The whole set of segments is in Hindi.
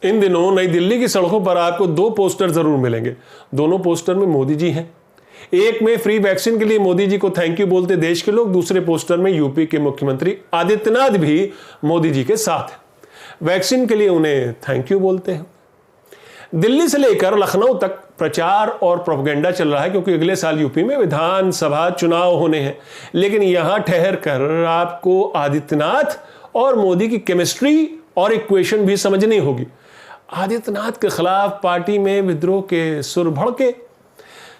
इन दिनों नई दिल्ली की सड़कों पर आपको दो पोस्टर जरूर मिलेंगे। दोनों पोस्टर में मोदी जी हैं। एक में फ्री वैक्सीन के लिए मोदी जी को थैंक यू बोलते देश के लोग, दूसरे पोस्टर में यूपी के मुख्यमंत्री आदित्यनाथ भी मोदी जी के साथ हैं। वैक्सीन के लिए उन्हें थैंक यू बोलते हैं। दिल्ली से लेकर लखनऊ तक प्रचार और प्रोपेगेंडा चल रहा है, क्योंकि अगले साल यूपी में विधानसभा चुनाव होने हैं। लेकिन यहां ठहर कर आपको आदित्यनाथ और मोदी की केमिस्ट्री और इक्वेशन भी समझनी होगी। आदित्यनाथ के खिलाफ पार्टी में विद्रोह के सुर भड़के,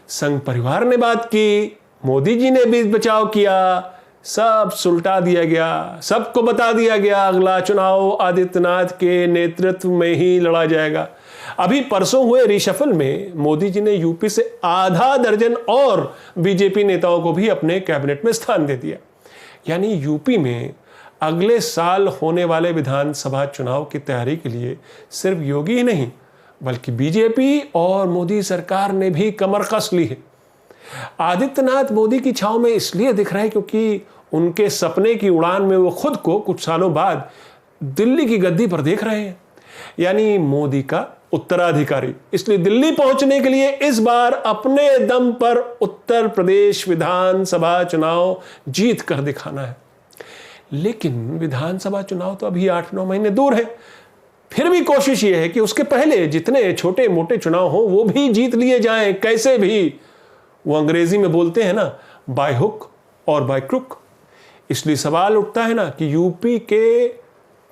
संघ परिवार ने बात की, मोदी जी ने भी बचाव किया, सब सुलटा दिया गया, सबको बता दिया गया अगला चुनाव आदित्यनाथ के नेतृत्व में ही लड़ा जाएगा। अभी परसों हुए रिशफल में मोदी जी ने यूपी से आधा दर्जन और बीजेपी नेताओं को भी अपने कैबिनेट में स्थान दे दिया। यानी यूपी में अगले साल होने वाले विधानसभा चुनाव की तैयारी के लिए सिर्फ योगी ही नहीं बल्कि बीजेपी और मोदी सरकार ने भी कमर कस ली है। आदित्यनाथ मोदी की छाव में इसलिए दिख रहे हैं क्योंकि उनके सपने की उड़ान में वो खुद को कुछ सालों बाद दिल्ली की गद्दी पर देख रहे हैं, यानी मोदी का उत्तराधिकारी। इसलिए दिल्ली पहुंचने के लिए इस बार अपने दम पर उत्तर प्रदेश विधानसभा चुनाव जीत कर दिखाना है। लेकिन विधानसभा चुनाव तो अभी 8-9 महीने दूर है। फिर भी कोशिश यह है कि उसके पहले जितने छोटे मोटे चुनाव हो वो भी जीत लिए जाएं, कैसे भी। वो अंग्रेजी में बोलते हैं ना, बाय हुक और बाय क्रुक। इसलिए सवाल उठता है ना कि यूपी के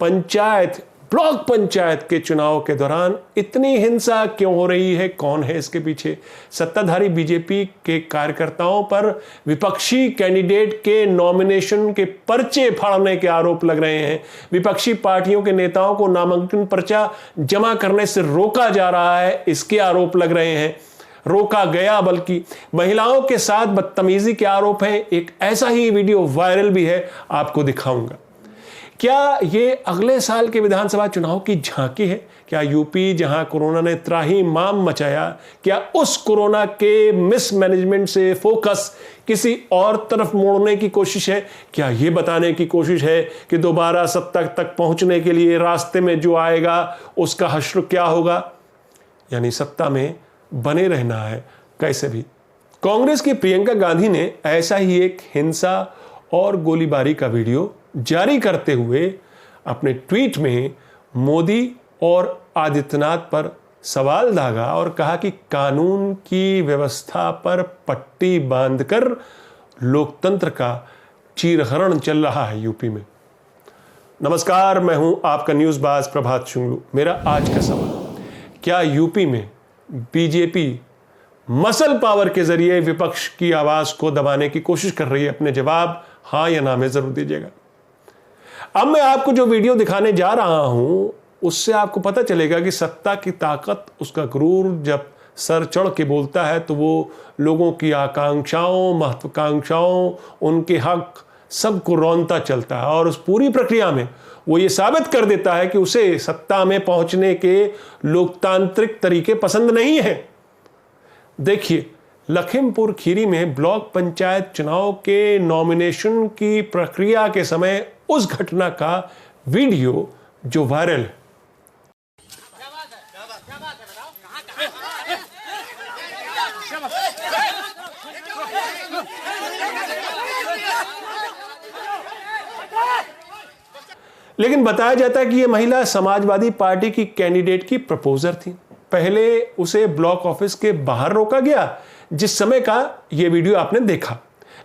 पंचायत, ब्लॉक पंचायत के चुनाव के दौरान इतनी हिंसा क्यों हो रही है, कौन है इसके पीछे? सत्ताधारी बीजेपी के कार्यकर्ताओं पर विपक्षी कैंडिडेट के नॉमिनेशन के पर्चे फाड़ने के आरोप लग रहे हैं। विपक्षी पार्टियों के नेताओं को नामांकन पर्चा जमा करने से रोका जा रहा है, इसके आरोप लग रहे हैं। रोका गया, बल्कि महिलाओं के साथ बदतमीजी के आरोप हैं। एक ऐसा ही वीडियो वायरल भी है, आपको दिखाऊंगा। क्या ये अगले साल के विधानसभा चुनाव की झांकी है? क्या यूपी जहां कोरोना ने त्राहिमाम मचाया, क्या उस कोरोना के मिसमैनेजमेंट से फोकस किसी और तरफ मोड़ने की कोशिश है? क्या ये बताने की कोशिश है कि दोबारा सत्ता तक पहुंचने के लिए रास्ते में जो आएगा उसका हश्र क्या होगा? यानी सत्ता में बने रहना है कैसे भी। कांग्रेस की प्रियंका गांधी ने ऐसा ही एक हिंसा और गोलीबारी का वीडियो जारी करते हुए अपने ट्वीट में मोदी और आदित्यनाथ पर सवाल दागा और कहा कि कानून की व्यवस्था पर पट्टी बांधकर लोकतंत्र का चीरहरण चल रहा है यूपी में। नमस्कार, मैं हूं आपका न्यूज़ बाज प्रभात शुंगलू। मेरा आज का सवाल, क्या यूपी में बीजेपी मसल पावर के जरिए विपक्ष की आवाज को दबाने की कोशिश कर रही है? अपने जवाब हां या ना में जरूर दीजिएगा। अब मैं आपको जो वीडियो दिखाने जा रहा हूं उससे आपको पता चलेगा कि सत्ता की ताकत, उसका गुरूर जब सर चढ़ के बोलता है तो वो लोगों की आकांक्षाओं, महत्वाकांक्षाओं, उनके हक सबको रौंदता चलता है। और उस पूरी प्रक्रिया में वो ये साबित कर देता है कि उसे सत्ता में पहुंचने के लोकतांत्रिक तरीके पसंद नहीं है। देखिए, लखीमपुर खीरी में ब्लॉक पंचायत चुनाव के नॉमिनेशन की प्रक्रिया के समय उस घटना का वीडियो जो वायरल है। लेकिन बताया जाता है कि यह महिला समाजवादी पार्टी की कैंडिडेट की प्रपोजर थी। पहले उसे ब्लॉक ऑफिस के बाहर रोका गया, जिस समय का यह वीडियो आपने देखा।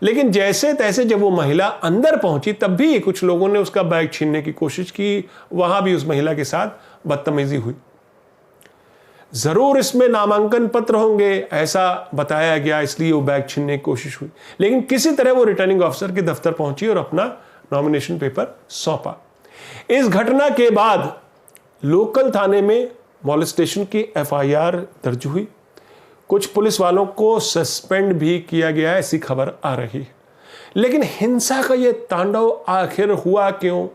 लेकिन जैसे तैसे जब वो महिला अंदर पहुंची तब भी कुछ लोगों ने उसका बैग छीनने की कोशिश की। वहां भी उस महिला के साथ बदतमीजी हुई। जरूर इसमें नामांकन पत्र होंगे ऐसा बताया गया, इसलिए वो बैग छीनने की कोशिश हुई। लेकिन किसी तरह वो रिटर्निंग ऑफिसर के दफ्तर पहुंची और अपना नॉमिनेशन पेपर सौंपा। इस घटना के बाद लोकल थाने में मॉलेस्टेशन की एफआईआर दर्ज हुई। कुछ पुलिस वालों को सस्पेंड भी किया गया, ऐसी खबर आ रही है। लेकिन हिंसा का यह तांडव आखिर हुआ क्यों?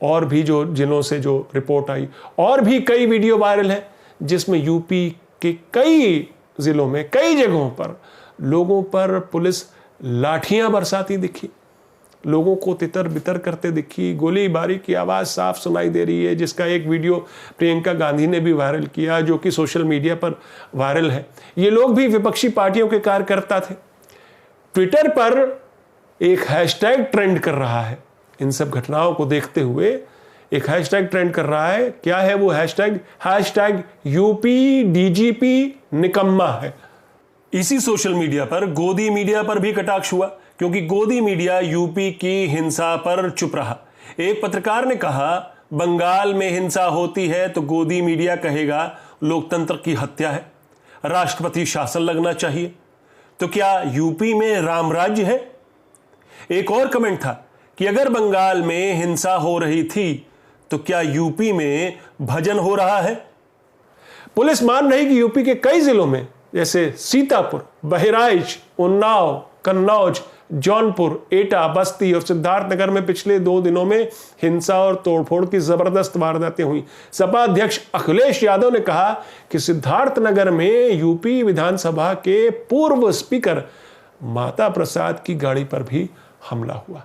और भी जो जिलों से जो रिपोर्ट आई, और भी कई वीडियो वायरल हैं जिसमें यूपी के कई जिलों में, कई जगहों पर लोगों पर पुलिस लाठियां बरसाती दिखी। लोगों को तितर बितर करते दिखी। गोलीबारी की आवाज़ साफ सुनाई दे रही है, जिसका एक वीडियो प्रियंका गांधी ने भी वायरल किया, जो कि सोशल मीडिया पर वायरल है। ये लोग भी विपक्षी पार्टियों के कार्यकर्ता थे। ट्विटर पर एक हैशटैग ट्रेंड कर रहा है। इन सब घटनाओं को देखते हुए एक हैशटैग ट्रेंड कर रहा है। क्या है वो हैशटैग? हैशटैग यूपी डीजीपी निकम्मा है। इसी सोशल मीडिया पर गोदी मीडिया पर भी कटाक्ष हुआ, क्योंकि गोदी मीडिया यूपी की हिंसा पर चुप रहा। एक पत्रकार ने कहा, बंगाल में हिंसा होती है तो गोदी मीडिया कहेगा लोकतंत्र की हत्या है, राष्ट्रपति शासन लगना चाहिए। तो क्या यूपी में राम राज्य है? एक और कमेंट था कि अगर बंगाल में हिंसा हो रही थी तो क्या यूपी में भजन हो रहा है? पुलिस मान रही कि यूपी के कई जिलों में जैसे सीतापुर, बहराइच, उन्नाव, कन्नौज, जौनपुर, एटा, बस्ती और सिद्धार्थनगर में पिछले 2 दिनों में हिंसा और तोड़फोड़ की जबरदस्त वारदातें हुई। सपा अध्यक्ष अखिलेश यादव ने कहा कि सिद्धार्थनगर में यूपी विधानसभा के पूर्व स्पीकर माता प्रसाद की गाड़ी पर भी हमला हुआ।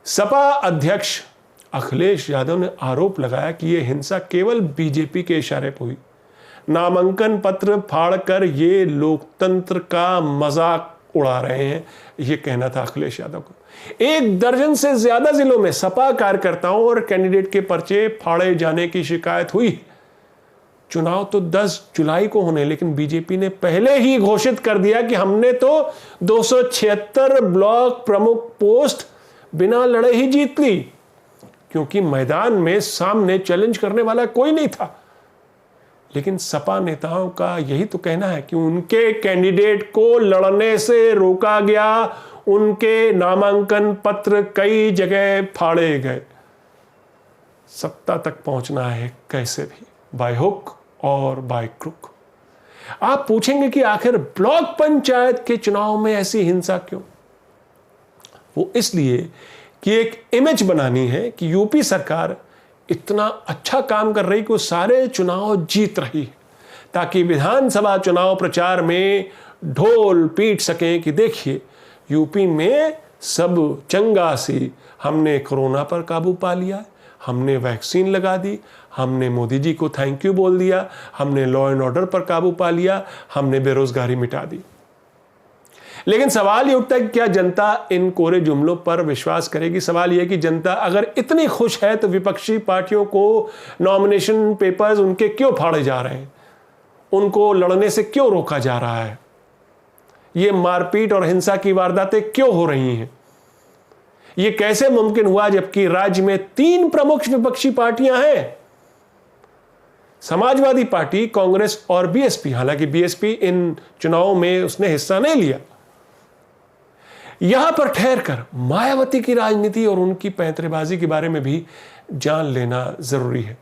सपा अध्यक्ष अखिलेश यादव ने आरोप लगाया कि यह हिंसा केवल बीजेपी के इशारे पर हुई। नामांकन पत्र फाड़कर ये लोकतंत्र का मजाक उड़ा रहे हैं, ये कहना था अखिलेश यादव को। 1 दर्जन से ज्यादा जिलों में सपा कार्यकर्ताओं और कैंडिडेट के पर्चे फाड़े जाने की शिकायत हुई। चुनाव तो 10 जुलाई को होने, लेकिन बीजेपी ने पहले ही घोषित कर दिया कि हमने तो 276 ब्लॉक प्रमुख पोस्ट बिना लड़े ही जीत ली, क्योंकि मैदान में सामने चैलेंज करने वाला कोई नहीं था। लेकिन सपा नेताओं का यही तो कहना है कि उनके कैंडिडेट को लड़ने से रोका गया, उनके नामांकन पत्र कई जगह फाड़े गए। सत्ता तक पहुंचना है कैसे भी, बाय हुक और बाय क्रुक। आप पूछेंगे कि आखिर ब्लॉक पंचायत के चुनाव में ऐसी हिंसा क्यों? वो इसलिए कि एक इमेज बनानी है कि यूपी सरकार इतना अच्छा काम कर रही कि वो सारे चुनाव जीत रही है, ताकि विधानसभा चुनाव प्रचार में ढोल पीट सकें कि देखिए यूपी में सब चंगा सी, हमने कोरोना पर काबू पा लिया, हमने वैक्सीन लगा दी, हमने मोदी जी को थैंक यू बोल दिया, हमने लॉ एंड ऑर्डर पर काबू पा लिया, हमने बेरोजगारी मिटा दी। लेकिन सवाल ये उठता है कि क्या जनता इन कोरे जुमलों पर विश्वास करेगी? सवाल यह कि जनता अगर इतनी खुश है तो विपक्षी पार्टियों को नॉमिनेशन पेपर्स उनके क्यों फाड़े जा रहे हैं, उनको लड़ने से क्यों रोका जा रहा है, ये मारपीट और हिंसा की वारदातें क्यों हो रही हैं? ये कैसे मुमकिन हुआ जबकि राज्य में 3 प्रमुख विपक्षी पार्टियां हैं, समाजवादी पार्टी, कांग्रेस और बीएसपी। हालांकि बीएसपी इन चुनावों में उसने हिस्सा नहीं लिया। यहां पर ठहरकर मायावती की राजनीति और उनकी पैंतरेबाजी के बारे में भी जान लेना जरूरी है।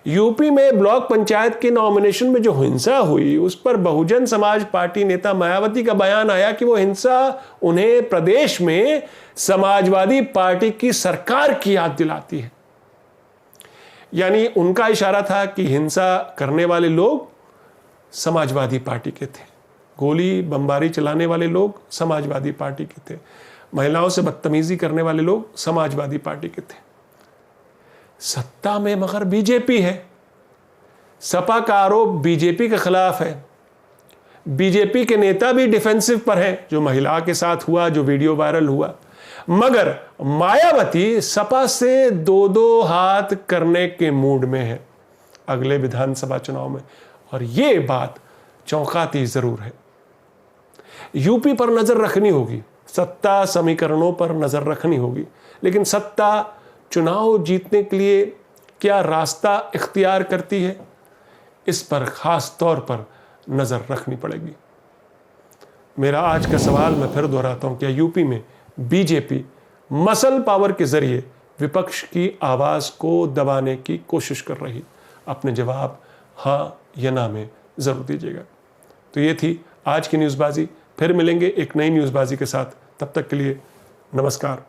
यूपी में ब्लॉक पंचायत के नॉमिनेशन में जो हिंसा हुई, उस पर बहुजन समाज पार्टी नेता मायावती का बयान आया कि वो हिंसा उन्हें प्रदेश में समाजवादी पार्टी की सरकार की याद दिलाती है। यानी उनका इशारा था कि हिंसा करने वाले लोग समाजवादी पार्टी के थे, गोली बमबारी चलाने वाले लोग समाजवादी पार्टी के थे, महिलाओं से बदतमीजी करने वाले लोग समाजवादी पार्टी के थे। सत्ता में मगर बीजेपी है। सपा का आरोप बीजेपी के खिलाफ है। बीजेपी के नेता भी डिफेंसिव पर हैं, जो महिला के साथ हुआ, जो वीडियो वायरल हुआ। मगर मायावती सपा से 2-2 हाथ करने के मूड में है अगले विधानसभा चुनाव में, और यह बात चौंकाती जरूर है। यूपी पर नजर रखनी होगी, सत्ता समीकरणों पर नजर रखनी होगी, लेकिन सत्ता चुनाव जीतने के लिए क्या रास्ता इख्तियार करती है, इस पर खास तौर पर नजर रखनी पड़ेगी। मेरा आज का सवाल मैं फिर दोहराता हूं, क्या यूपी में बीजेपी मसल पावर के जरिए विपक्ष की आवाज को दबाने की कोशिश कर रही? अपने जवाब हां या ना में जरूर दीजिएगा। तो ये थी आज की न्यूज़बाजी। फिर मिलेंगे एक नई न्यूज़बाजी के साथ। तब तक के लिए नमस्कार।